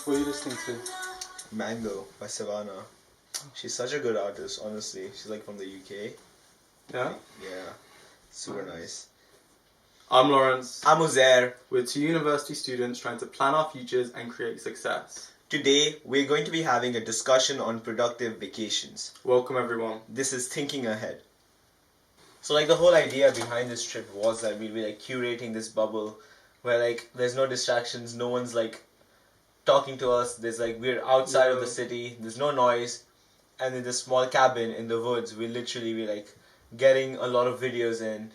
What are you listening to? Mango by Savannah. She's such a good artist, honestly. She's like from the UK. Yeah? Yeah. Super nice. I'm Lawrence. I'm Uzair. We're two university students trying to plan our futures and create success. Today, we're going to be having a discussion on productive vacations. Welcome everyone. This is Thinking Ahead. So like the whole idea behind this trip was that we'll be like curating this bubble where like there's no distractions, no one's like talking to us, there's like we're outside of the city, there's no noise, and in this small cabin in the woods we'll literally be like getting a lot of videos in,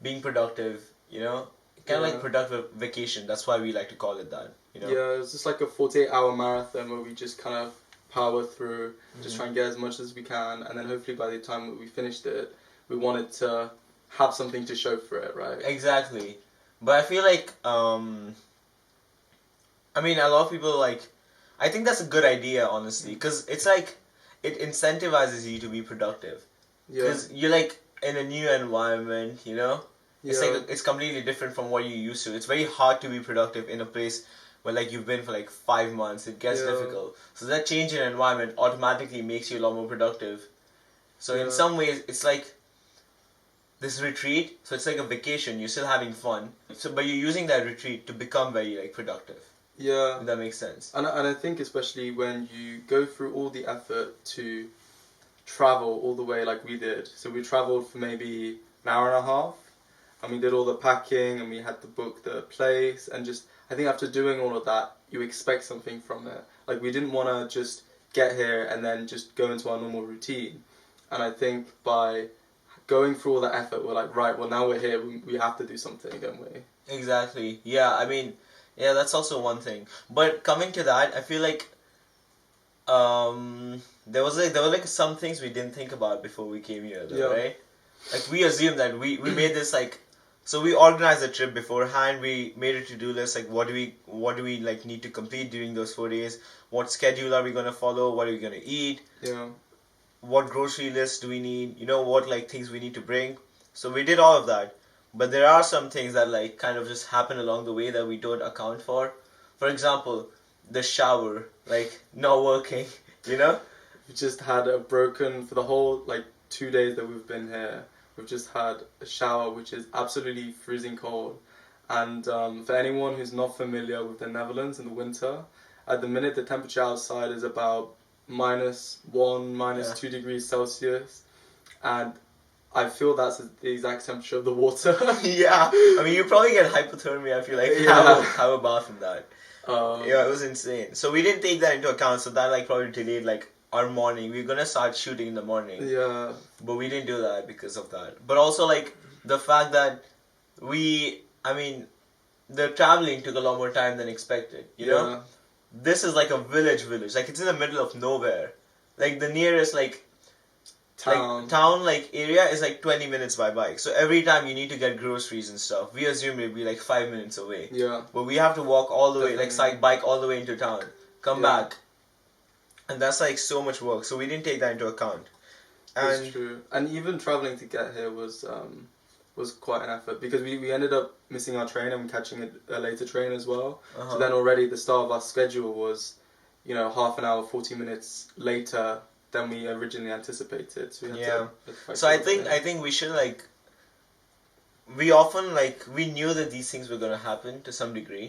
being productive, you know? Kind of like productive vacation, that's why we like to call it that, you know? Yeah, it's just like a 48-hour marathon where we just kind of power through, just try and get as much as we can, and then hopefully by the time that we finished it, we wanted to have something to show for it, right? Exactly. But I feel like, I mean, a lot of people like, I think that's a good idea, honestly, because it's like, it incentivizes you to be productive. Because you're like in a new environment, you know? It's like, it's completely different from what you used to. It's very hard to be productive in a place where like you've been for like 5 months. It gets difficult. So that change in environment automatically makes you a lot more productive. So in some ways, it's like this retreat, so it's like a vacation, you're still having fun. So but you're using that retreat to become very like productive. Yeah. If that makes sense. And I think especially when you go through all the effort to travel all the way like we did. So we travelled for maybe an hour and a half, and we did all the packing, and we had to book the place, and just, I think after doing all of that, you expect something from it. Like we didn't want to just get here and then just go into our normal routine. And I think by going through all that effort, we're like, right, well now we're here, we have to do something, don't we? Exactly. Yeah, I mean, yeah, that's also one thing. But coming to that, I feel like there were like some things we didn't think about before we came here, though, right? Like we assumed that we made this like, so we organized the trip beforehand. We made a to-do list, like what do we like need to complete during those 4 days? What schedule are we gonna follow? What are we gonna eat? Yeah. What grocery list do we need? You know, what like things we need to bring. So we did all of that. But there are some things that like kind of just happen along the way that we don't account for. For example, the shower, like not working, you know? We just had a broken, for the whole like 2 days that we've been here, we've just had a shower which is absolutely freezing cold. And for anyone who's not familiar with the Netherlands in the winter, at the minute the temperature outside is about -1, -2 degrees Celsius, and I feel that's the exact temperature of the water. Yeah, I mean you probably get hypothermia if you like have a bath in that. Yeah, it was insane. So we didn't take that into account, so that like probably delayed like our morning. We were gonna start shooting in the morning. Yeah. But we didn't do that because of that. But also like the fact that the traveling took a lot more time than expected, you know? This is like a village. Like it's in the middle of nowhere. Like the nearest like town like area is like 20 minutes by bike. So every time you need to get groceries and stuff, we assume it'd be like 5 minutes away. Yeah. But we have to walk all the way, like bike all the way into town, come back. And that's like so much work. So we didn't take that into account. That's true. And even traveling to get here was quite an effort, because we ended up missing our train and catching a later train as well. So then already the start of our schedule was, you know, half an hour, 40 minutes later than we originally anticipated. So we had to so I think we should like, we knew that these things were going to happen to some degree.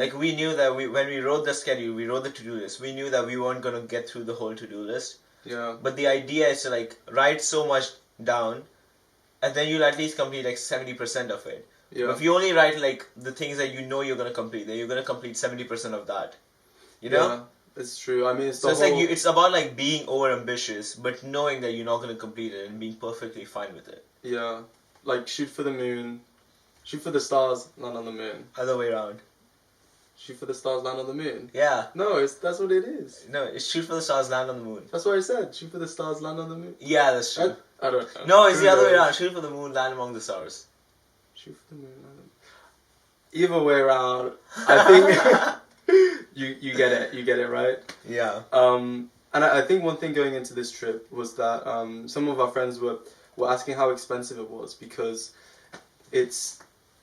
Like we knew that when we wrote the schedule, we wrote the to-do list, we knew that we weren't going to get through the whole to-do list. Yeah. But the idea is to like write so much down, and then you'll at least complete like 70% of it. Yeah. But if you only write like the things that you know you're going to complete, then you're going to complete 70% of that. You know? Yeah, it's true. I mean, it's like it's about like being over ambitious, but knowing that you're not going to complete it and being perfectly fine with it. Yeah. Like shoot for the moon, shoot for the stars, land on the moon. Other way around. Shoot for the stars, land on the moon. Yeah. No, that's what it is. No, it's shoot for the stars, land on the moon. That's what I said. Shoot for the stars, land on the moon. Yeah, that's true. I don't know. No, it's the other way around. Shoot for the moon, land among the stars. Shoot for the moon, land on... Either way around, I think you get it. You get it, right? Yeah. And I think one thing going into this trip was that some of our friends were asking how expensive it was, because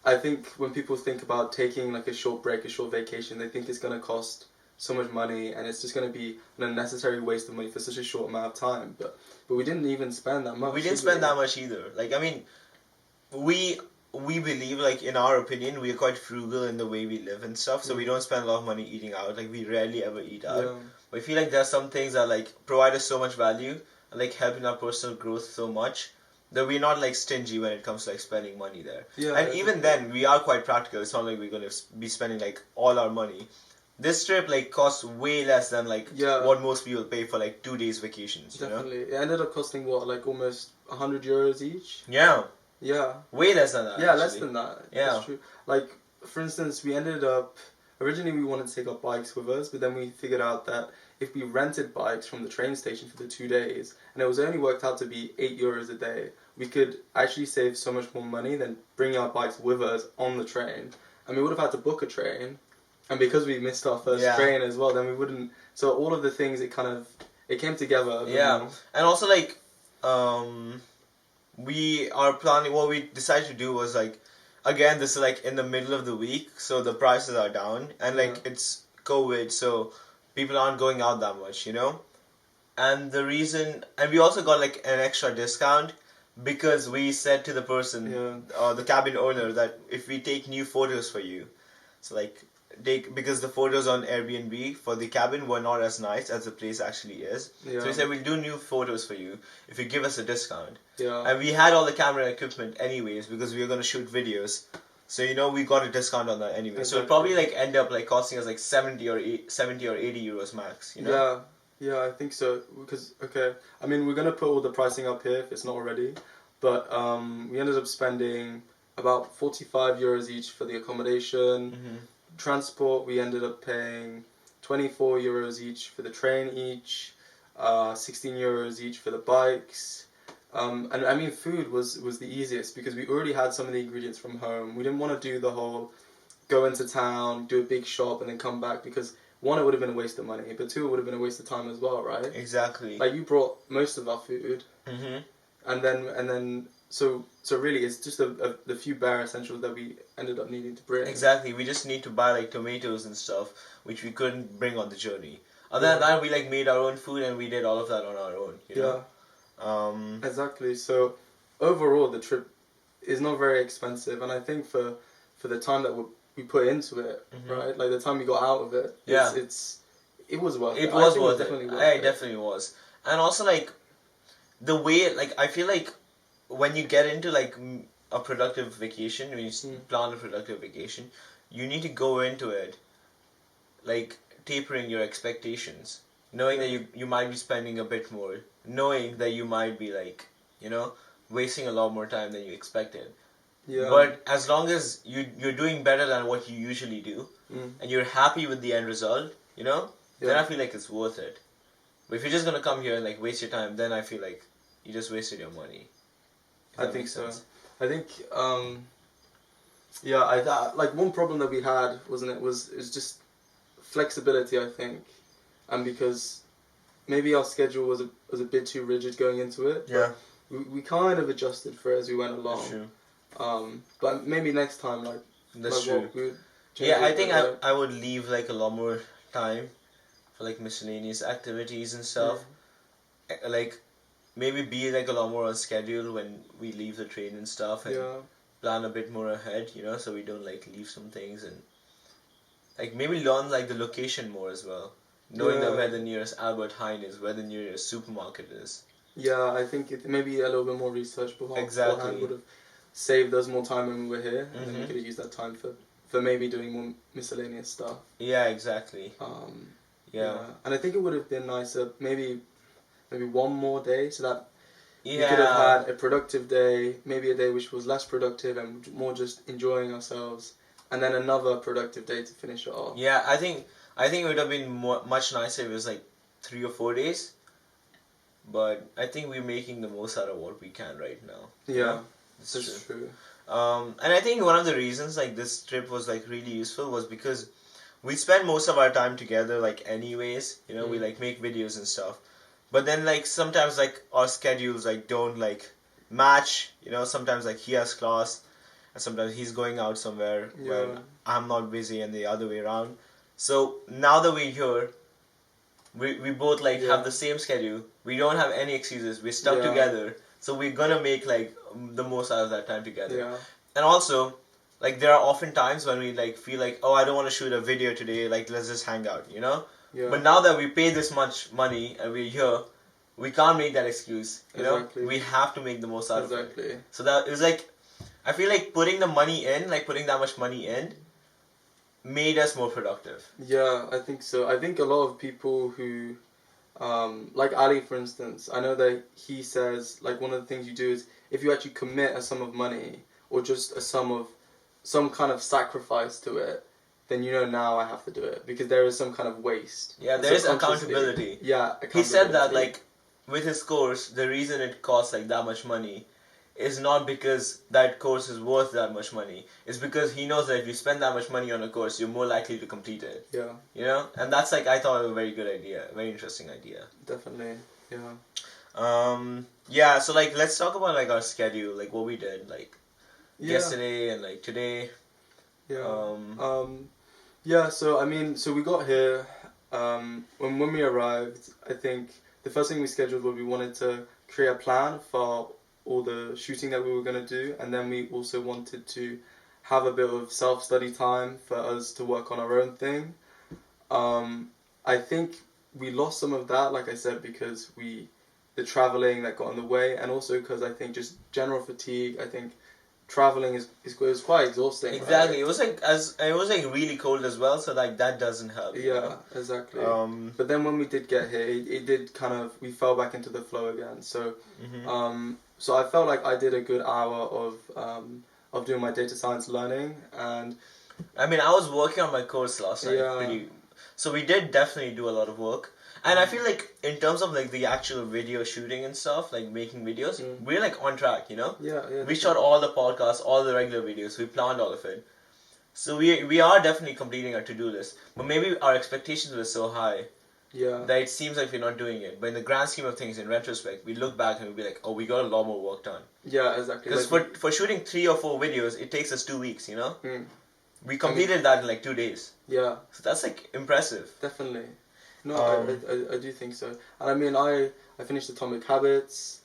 I think when people think about taking like a short break, a short vacation, they think it's going to cost so much money, and it's just going to be an unnecessary waste of money for such a short amount of time. But we didn't even spend that much. We didn't spend that much either. Like, I mean, we believe, like, in our opinion, we are quite frugal in the way we live and stuff, so we don't spend a lot of money eating out. Like, we rarely ever eat out. Yeah. But I feel like there are some things that, like, provide us so much value and, like, helping our personal growth so much that we're not, like, stingy when it comes to, like, spending money there. Yeah, and even then, we are quite practical. It's not like we're going to be spending, like, all our money. This trip, like, costs way less than, like, what most people pay for, like, 2 days vacations, you know? It ended up costing, what, like, almost €100 each? Yeah. Yeah. Way less than that, Yeah, actually. less than that. Yeah. That's true. Like, for instance, we ended up... Originally, we wanted to take our bikes with us, but then we figured out that if we rented bikes from the train station for the 2 days, and it was only worked out to be €8 a day, we could actually save so much more money than bringing our bikes with us on the train. And we would have had to book a train, and because we missed our first train as well, then we wouldn't... So all of the things, it came together. Yeah, and also, like, we are planning... What we decided to do was, like, again, this is, like, in the middle of the week, so the prices are down, and, like, it's COVID, so people aren't going out that much, you know? And the reason... And we also got, like, an extra discount because we said to the person, the cabin owner, that if we take new photos for you, so, like... because the photos on Airbnb for the cabin were not as nice as the place actually is. Yeah. So we said, we'll do new photos for you if you give us a discount. Yeah. And we had all the camera equipment anyways because we were going to shoot videos. So, you know, we got a discount on that anyway. Exactly. So it'll probably, like, end up, like, costing us, like, 70 or 80 euros max, you know? Yeah, I think so. Because, okay, I mean, we're going to put all the pricing up here if it's not already. But we ended up spending about €45 each for the accommodation. Mm-hmm. Transport, we ended up paying €24 each for the train each, €16 each for the bikes. And I mean, food was the easiest because we already had some of the ingredients from home. We didn't want to do the whole go into town, do a big shop, and then come back because one, it would have been a waste of money, but two, it would have been a waste of time as well, right? Exactly. Like, you brought most of our food, and then so really it's just the few bare essentials that we ended up needing to bring. Exactly. We just need to buy, like, tomatoes and stuff, which we couldn't bring on the journey. Other than that, we, like, made our own food and we did all of that on our own. You know? Exactly. So overall, the trip is not very expensive, and I think for the time that we put into it, right? Like the time we got out of it, it was worth it. It was worth it. It definitely was. And also, like, the way, like, I feel like when you get into, like, a productive vacation, when you plan a productive vacation, you need to go into it, like, tapering your expectations, knowing that you might be spending a bit more, knowing that you might be, like, you know, wasting a lot more time than you expected. Yeah. But as long as you're doing better than what you usually do, and you're happy with the end result, you know, then I feel like it's worth it. But if you're just gonna come here and, like, waste your time, then I feel like you just wasted your money. I think so. I think, like, one problem that we had, was just flexibility, I think. And because maybe our schedule was a bit too rigid going into it. Yeah. We kind of adjusted for it as we went along. That's true. But maybe next time, like... That's true. I think I would leave, like, a lot more time for, like, miscellaneous activities and stuff. Yeah. Like... Maybe be, like, a lot more on schedule when we leave the train and stuff, and plan a bit more ahead, you know, so we don't, like, leave some things, and, like, maybe learn, like, the location more as well, knowing that where the nearest Albert Heijn is, where the nearest supermarket is. Yeah, I think maybe a little bit more research beforehand would have saved us more time when we were here, and then we could have used that time for maybe doing more miscellaneous stuff. Yeah, exactly. And I think it would have been nicer, maybe one more day, so that we could have had a productive day, maybe a day which was less productive and more just enjoying ourselves, and then another productive day to finish it off. Yeah, I think it would have been much nicer if it was, like, 3 or 4 days, but I think we're making the most out of what we can right now. Yeah, this is true. And I think one of the reasons, like, this trip was, like, really useful was because we spend most of our time together, like, anyways, you know, we, like, make videos and stuff. But then, like, sometimes, like, our schedules, like, don't, like, match, you know, sometimes, like, he has class, and sometimes he's going out somewhere where I'm not busy and the other way around. So now that we're here, we both like Yeah. have the same schedule. We don't have any excuses. We're stuck Yeah. together. So we're gonna make like the most out of that time together. Yeah. And also, like there are often times when we like feel like, oh, I don't want to shoot a video today. Like let's just hang out, you know. Yeah. But now that we pay this much money and we're here, we can't make that excuse. You Exactly. know, we have to make the most out of it. Exactly. So that is like, I feel like putting the money in, like putting that much money in, made us more productive. Yeah, I think so. I think a lot of people who, like Ali, for instance, I know that he says, like, one of the things you do is if you actually commit a sum of money or just a sum of some kind of sacrifice to it, then you know now I have to do it because there is some kind of waste. Yeah, And there is subconsciously- accountability. Yeah, accountability. He said that like with his course, the reason it costs like that much money is not because that course is worth that much money. It's because he knows that if you spend that much money on a course, you're more likely to complete it. Yeah, You know, and that's like I thought a very good idea, very interesting idea. definitely. Yeah. Yeah. So like, let's talk about like our schedule, like what we did, like Yeah. yesterday and like today. Yeah. Yeah. So I mean, so we got here. When we arrived, I think the first thing we scheduled was we wanted to create a plan for all the shooting that we were gonna do, and then we also wanted to have a bit of self-study time for us to work on our own thing. I think we lost some of that, like I said, because the traveling that got in the way, and also because I think just general fatigue. I think traveling is quite exhausting. Exactly. Right? It was like really cold as well, so like that doesn't help. You Yeah, know? exactly. Um. But then when we did get here, it did kind of, we fell back into the flow again. So, Mhm. so I felt like I did a good hour of doing my data science learning, and I mean, I was working on my course last night. Yeah. So we did definitely do a lot of work. And I feel like in terms of like the actual video shooting and stuff, like making videos, we're like on track, you know? yeah. We shot all the podcasts, all the regular videos, we planned all of it. So we are definitely completing our to-do list. But maybe our expectations were so high Yeah, that it seems like we're not doing it. But in the grand scheme of things, in retrospect, we look back and we'll be like, oh, we got a lot more work done. yeah, exactly. Because Like, for shooting 3 or 4 videos, it takes us 2 weeks, you know? Mm. We completed that in like 2 days. yeah, So that's like impressive. definitely. No, I do think so. And I mean, I finished Atomic Habits,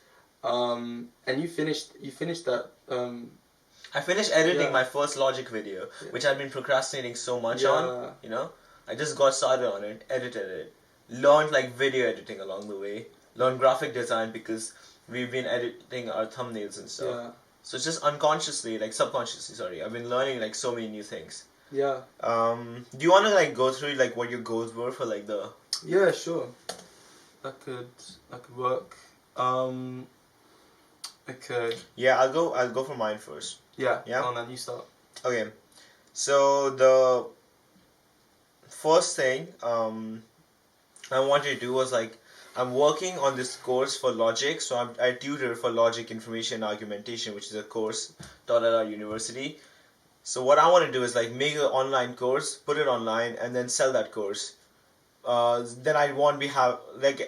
and you finished that. I finished editing Yeah. my first Logic video, Yeah. which I've been procrastinating so much Yeah. on, you know? I just got started on it, edited it, learned like video editing along the way, learned graphic design because we've been editing our thumbnails and stuff. Yeah, So it's just unconsciously, like subconsciously, sorry, I've been learning like so many new things. yeah, Do you want to like go through like what your goals were for like the... yeah. Sure, that could work. Okay. Yeah, I'll go for mine first. Yeah. Yeah? And then you start. Okay, so the first thing I wanted to do was like I'm working on this course for logic, so I tutor for logic, information, argumentation, which is a course taught at our university. So what I want to do is like make an online course, put it online, and then sell that course. Then I won't be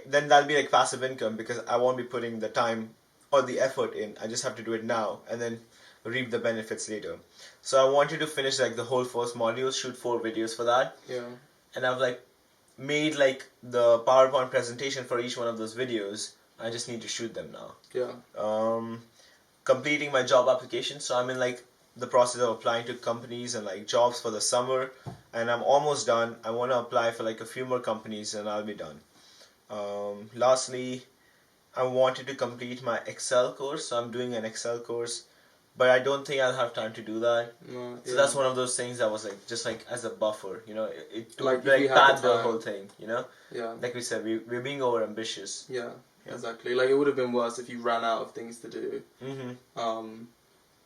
then that'll be like passive income because I won't be putting the time or the effort in. I just have to do it now and then reap the benefits later. So I wanted to finish like the whole first module, shoot 4 videos for that, Yeah. and I've like made like the PowerPoint presentation for each one of those videos. I just need to shoot them now. Yeah. Completing my job application, so I'm in like the process of applying to companies and like jobs for the summer, and I'm almost done. I want to apply for like a few more companies and I'll be done. Lastly, I wanted to complete my Excel course, so I'm doing an Excel course, but I don't think I'll have time to do that. No, So that's one of those things that was like just like as a buffer, you know, it to Like, if like you had pad the the time. whole thing, you know. Yeah. Like we said, we're being over ambitious. Yeah. Yeah. Exactly. Like, it would have been worse if you ran out of things to do.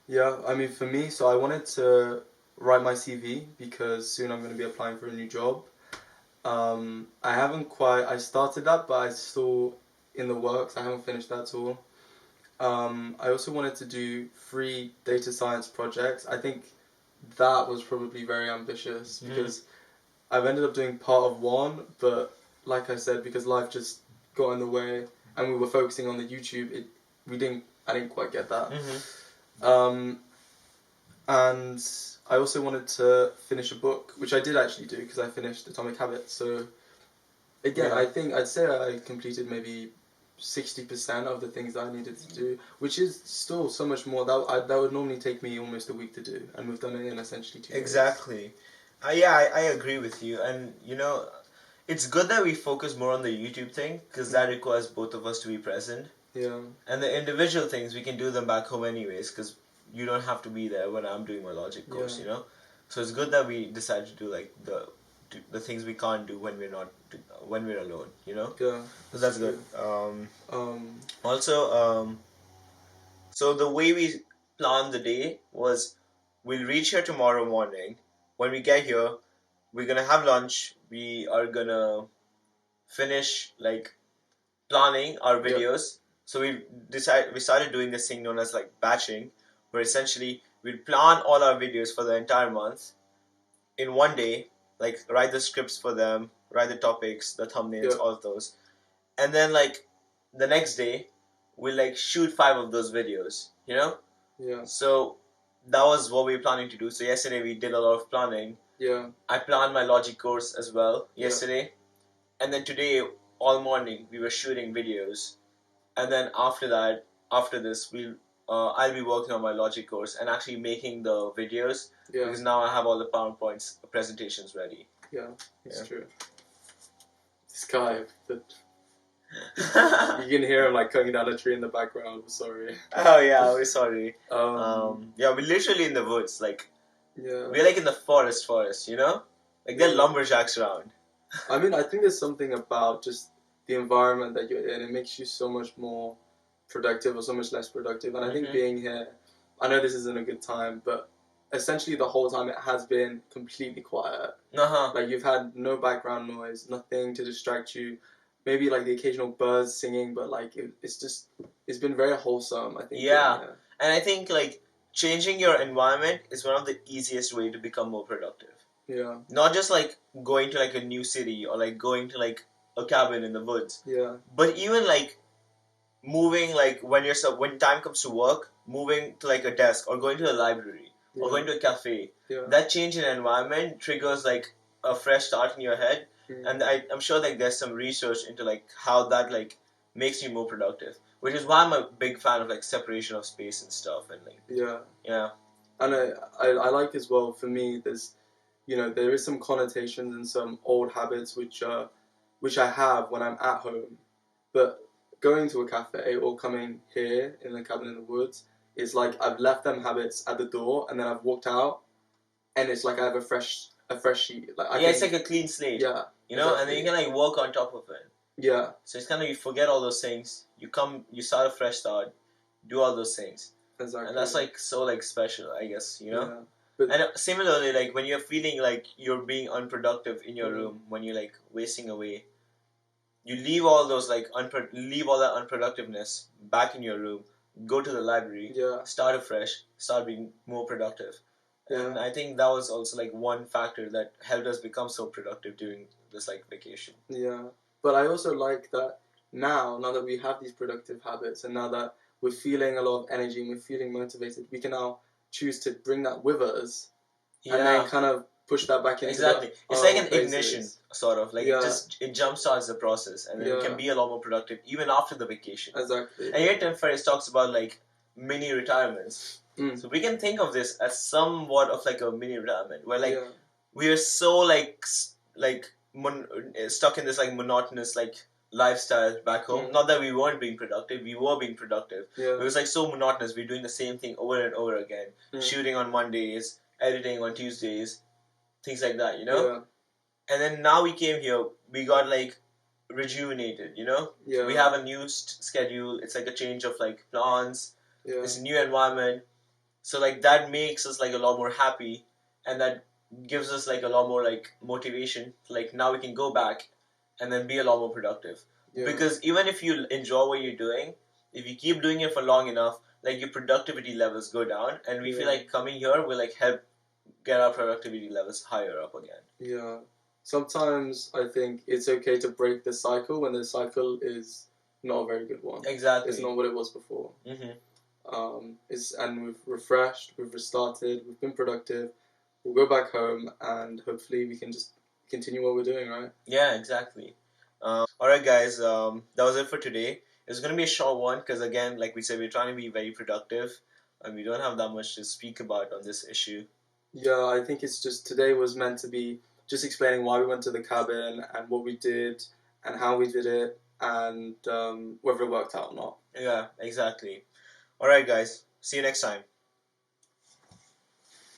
Yeah, I mean, for me, so I wanted to write my CV because soon I'm going to be applying for a new job. I started that, but it's still in the works. I haven't finished that at all. I also wanted to do 3 data science projects. I think that was probably very ambitious because I've ended up doing part of 1, but like I said, because life just got in the way and we were focusing on the YouTube, I didn't quite get that. And I also wanted to finish a book, which I did actually do because I finished Atomic Habits. So again, Yeah. I think I'd say I completed maybe 60% of the things that I needed to do, which is still so much more. That would normally take me almost a week to do, and we've done it in essentially 2 days. Exactly. I agree with you. And, it's good that we focus more on the YouTube thing because that requires both of us to be present. Yeah. And the individual things, we can do them back home anyways because you don't have to be there when I'm doing my logic course, So it's good that we decide to do like the things we can't do when when we're alone, Yeah. So that's good. Also, so the way we planned the day was we'll reach here tomorrow morning. When we get here, we're gonna have lunch. We are gonna finish like planning our videos. So we started doing this thing known as like batching, where essentially we'll plan all our videos for the entire month in one day, like write the scripts for them, write the topics, the thumbnails, all of those. And then like the next day we'll like shoot 5 of those videos, Yeah. So that was what we were planning to do. So yesterday we did a lot of planning. Yeah. I planned my logic course as well yesterday. And then today all morning we were shooting videos. And then after this I'll be working on my logic course and actually making the videos because now I have all the PowerPoints presentations ready. Yeah, it's true. This guy, you can hear him like cutting down a tree in the background. I'm sorry. Oh yeah, we're sorry. Yeah, we're literally in the woods. Like, we're like in the forest, Like there are lumberjacks around. I mean, I think there's something about just the environment that you're in. It makes you so much more productive or so much less productive. And I think being here, I know this isn't a good time, but essentially the whole time it has been completely quiet. Like you've had no background noise, nothing to distract you. Maybe like the occasional birds singing, but like it's been very wholesome, I think. Yeah. And I think like changing your environment is one of the easiest way to become more productive. Yeah. Not just like going to like a new city or like going to like a cabin in the woods. Yeah. But even like moving like when time comes to work, moving to like a desk or going to a library or going to a cafe. Yeah. That change in environment triggers like a fresh start in your head. And I'm sure like there's some research into like how that like makes you more productive, which is why I'm a big fan of like separation of space and stuff and like yeah. And I like as well, for me, there's there is some connotations and some old habits which I have when I'm at home, but going to a cafe or coming here in the cabin in the woods is like I've left them habits at the door and then I've walked out and it's like I have a fresh sheet. Like it's like a clean slate. Yeah. Exactly. And then you can like work on top of it. Yeah. So it's kind of you forget all those things. You start a fresh start, do all those things. Exactly. And that's like so like special, I guess, Yeah. And similarly, like when you're feeling like you're being unproductive in your room, when you're like wasting away, you leave all those like leave all that unproductiveness back in your room. Go to the library. Yeah. Start afresh. Start being more productive. And I think that was also like one factor that helped us become so productive during this like vacation. Yeah, but I also like that now that we have these productive habits and now that we're feeling a lot of energy and we're feeling motivated, we can now choose to bring that with us and then kind of push that back into exactly. It's like an ignition, sort of like it jumpstarts the process and then it can be a lot more productive even after the vacation. Exactly. And here Tim Ferriss talks about like mini retirements. So we can think of this as somewhat of like a mini retirement where like we are so like stuck in this like monotonous like lifestyle back home. Not that we weren't being productive, we were being productive. It was like so monotonous. We're doing the same thing over and over again. Shooting on Mondays, editing on Tuesdays, things like that, And then now we came here, we got like rejuvenated, We have a new schedule. It's like a change of like plans. It's a new environment. So like that makes us like a lot more happy, and that gives us like a lot more like motivation. Like now we can go back and then be a lot more productive. Because even if you enjoy what you're doing, if you keep doing it for long enough, like your productivity levels go down, and we feel like coming here will like help get our productivity levels higher up again. Yeah. Sometimes I think it's okay to break the cycle when the cycle is not a very good one. Exactly. It's not what it was before. And we've refreshed, we've restarted, we've been productive. we'll go back home, and hopefully we can just continue what we're doing, right? Yeah, exactly. Alright, guys, that was it for today. It's going to be a short one because, again, like we said, we're trying to be very productive and we don't have that much to speak about on this issue. Yeah, I think it's just today was meant to be just explaining why we went to the cabin and what we did and how we did it and whether it worked out or not. Yeah, exactly. Alright, guys, see you next time.